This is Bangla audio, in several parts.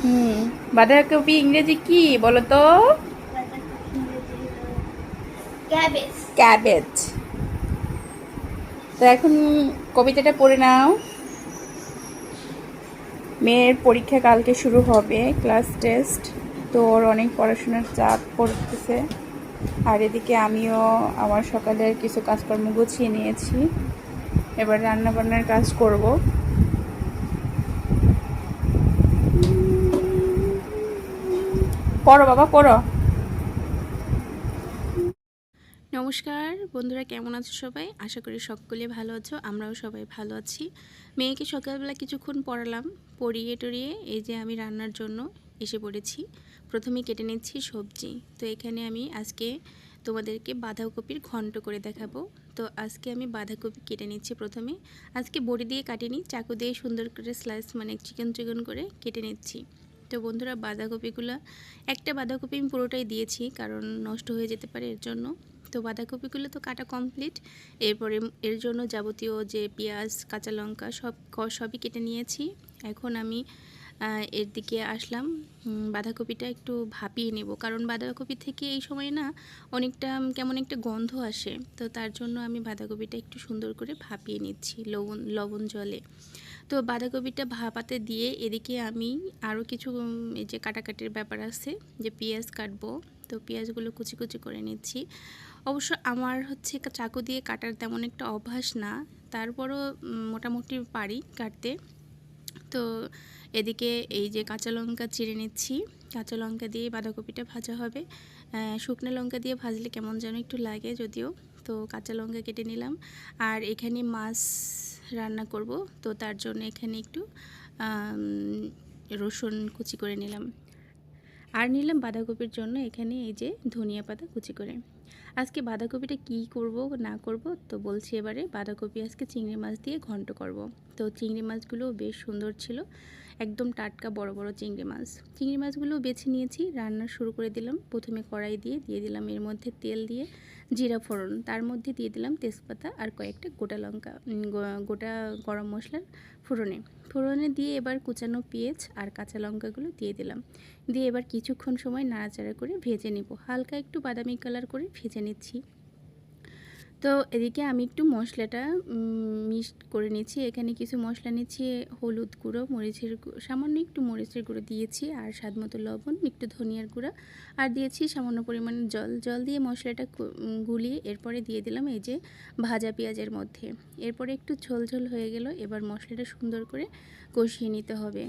হুম, বাঁধাকপি ইংরেজি কি বলো তো? ক্যাবেজ। ক্যাবেজ। তো এখন কবিতাটা পড়ে নাও। মেয়ের পরীক্ষা কালকে শুরু হবে, ক্লাস টেস্ট। তো ওর অনেক পড়াশোনার চাপ পড়তেছে। আর এদিকে আমিও আমার সকালের কিছু কাজকর্ম গুছিয়ে নিয়েছি। এবার রান্না বান্নার কাজ করব। পড়ো বাবা, পড়ো। নমস্কার বন্ধুরা, কেমন আছো সবাই? আশা করি সকলে ভালো আছো, আমরাও সবাই ভালো আছি। মেয়েকে সকালবেলা কিছুক্ষণ পড়ালাম, পড়িয়ে টড়িয়ে এই যে আমি রান্নার জন্য এসে পড়েছি। প্রথমে কেটে নিচ্ছি সবজি। তো এখানে আমি আজকে তোমাদেরকে বাঁধাকপির ঘন্ট করে দেখাবো। তো আজকে আমি বাঁধাকপি কেটে নিচ্ছি প্রথমে। আজকে বড়ি দিয়ে কাটিনি, চাকু দিয়ে সুন্দর করে স্লাইস মানে চিকন চিকন করে কেটে নিচ্ছি। তো বন্ধুরা, বাঁধাকপিগুলো, একটা বাঁধাকপি আমি পুরোটাই দিয়েছি কারণ নষ্ট হয়ে যেতে পারে এর জন্য। তো বাঁধাকপিগুলো তো কাটা কমপ্লিট। এরপরে এর জন্য যাবতীয় যে পেঁয়াজ, কাঁচা লঙ্কা সবই কেটে নিয়েছি। এখন আমি এর দিকে আসলাম। বাঁধাকপিটা একটু ভাপিয়ে নেব, কারণ বাঁধাকপি থেকে এই সময় না অনেকটা কেমন একটা গন্ধ আসে। তো তার জন্য আমি বাঁধাকপিটা একটু সুন্দর করে ভাপিয়ে নিচ্ছি লবণ জলে। তো বাঁধাকপিটা ভাপাতে দিয়ে এদিকে আমি আরও কিছু এই যে কাটাকাটির ব্যাপার আছে, যে পেঁয়াজ কাটবো। তো পেঁয়াজগুলো কুচি কুচি করে নিচ্ছি। অবশ্য আমার হচ্ছে চাকু দিয়ে কাটার তেমন একটা অভ্যাস না, তারপরও মোটামুটি পারি কাটতে। তো এদিকে এই যে কাঁচা লঙ্কা চিড়ে নিচ্ছি। কাঁচা লঙ্কা দিয়ে বাঁধাকপিটা ভাজা হবে। শুকনো লঙ্কা দিয়ে ভাজলে কেমন যেন একটু লাগে যদিও। তো কাঁচা লঙ্কা কেটে নিলাম। আর এখানে মাছ রান্না করব, তো তার জন্য এখানে একটু রসুন কুচি করে নিলাম। আর নিলাম বাঁধাকপির জন্য এখানে এই যে ধনিয়া পাতা কুচি করে। আজকে বাঁধাকপিটা কি করব না করব তো বলছি। এবারে বাঁধাকপি আজকে চিংড়ি মাছ দিয়ে ঘন্ট করব। তো চিংড়ি মাছগুলো বেশ সুন্দর ছিল, একদম টাটকা বড় বড় চিংড়ি মাছ। চিংড়ি মাছগুলো বেছে নিয়েছি, রান্না শুরু করে দিলাম। প্রথমে কড়াই দিয়ে দিলাম এর মধ্যে তেল দিয়ে জিরা ফোড়ন, তার মধ্যে দিয়ে দিলাম তেজপাতা আর কয়েকটা গোটা লঙ্কা, গোটা গরম মশলার ফোড়নে দিয়ে এবার কুচানো পেঁয়াজ আর কাঁচা লঙ্কাগুলো দিয়ে দিলাম। দিয়ে এবার কিছুক্ষণ সময় নাড়াচাড়া করে ভেজে নিব, হালকা একটু বাদামি কালার করে ভেজে নিচ্ছি। তো এদিকে আমি একটু মশলাটা মিক্সড করে নিচ্ছি। এখানে কিছু মশলা নিচ্ছি, হলুদ গুঁড়ো, সামান্য একটু মরিচের গুঁড়ো দিয়েছি, আর স্বাদ মতো লবণ, একটু ধনিয়ার গুঁড়া, আর দিয়েছি সামান্য পরিমাণে জল দিয়ে মশলাটা গুলিয়ে এরপরে দিয়ে দিলাম এই যে ভাজা পেঁয়াজের মধ্যে। এরপরে একটু ঝোল ঝোল হয়ে গেল, এবার মশলাটা সুন্দর করে কষিয়ে নিতে হবে।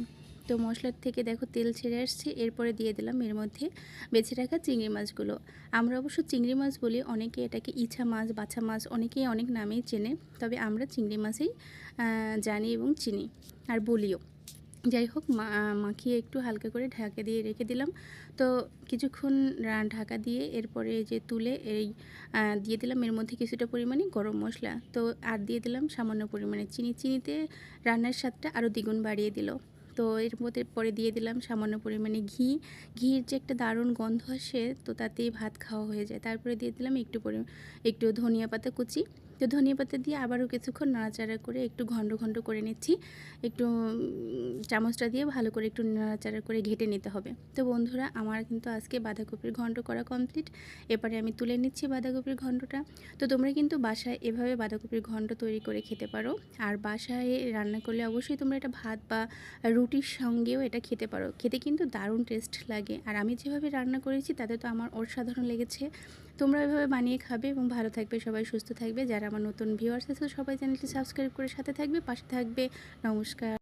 তো মশলার থেকে দেখো তেল ছেড়ে আসছে, এরপরে দিয়ে দিলাম এর মধ্যে বেছে রাখা চিংড়ি মাছগুলো। আমরা অবশ্য চিংড়ি মাছ বলি, অনেকে এটাকে ইচা মাছ, বাছা মাছ, অনেকেই অনেক নামেই চেনে, তবে আমরা চিংড়ি মাছেই জানি এবং চিনি আর বলিও। যাই হোক, মাখিয়ে একটু হালকা করে ঢাকা দিয়ে রেখে দিলাম। তো কিছুক্ষণ ঢাকা দিয়ে এরপরে যে তুলে এই দিয়ে দিলাম এর মধ্যে কিছুটা পরিমাণে গরম মশলা। তো আর দিয়ে দিলাম সামান্য পরিমাণে চিনিতে রান্নার স্বাদটা আরও দ্বিগুণ বাড়িয়ে দিল। তো এর মধ্যে পরে দিয়ে দিলাম সামান্য পরিমাণে ঘির যে একটা দারুণ গন্ধ আসে, তো তাতেই ভাত খাওয়া হয়ে যায়। তারপরে দিয়ে দিলাম একটু ধনিয়া পাতা কুচি। তো ধনিয়া পাতা দিয়ে আবারও কিছুক্ষণ নাড়াচাড়া করে একটু ঘন্ট ঘন্ট করে নিচ্ছি। একটু চামচটা দিয়ে ভালো করে একটু নাড়াচাড়া করে ঘেটে নিতে হবে। তো বন্ধুরা, আমার কিন্তু আজকে বাঁধাকপির ঘন্ট করা কমপ্লিট। এবারে আমি তুলে নিচ্ছি বাঁধাকপির ঘন্টটা। তো তোমরা কিন্তু বাসায় এভাবে বাঁধাকপির ঘন্ট তৈরি করে খেতে পারো। আর বাসায় রান্না করলে অবশ্যই তোমরা এটা ভাত বা রুটির সঙ্গেও এটা খেতে পারো। খেতে কিন্তু দারুণ টেস্ট লাগে। আর আমি যেভাবে রান্না করেছি তাতে তো আমার অসাধারণ লেগেছে। তোমরা এভাবে বানিয়ে খাবে এবং ভালো থাকবে, সবাই সুস্থ থাকবে। যারা আমার নতুন ভিউয়ার্স আছে সবাই চ্যানেলটি সাবস্ক্রাইব করে সাথে থাকবে, পাশে থাকবে। নমস্কার।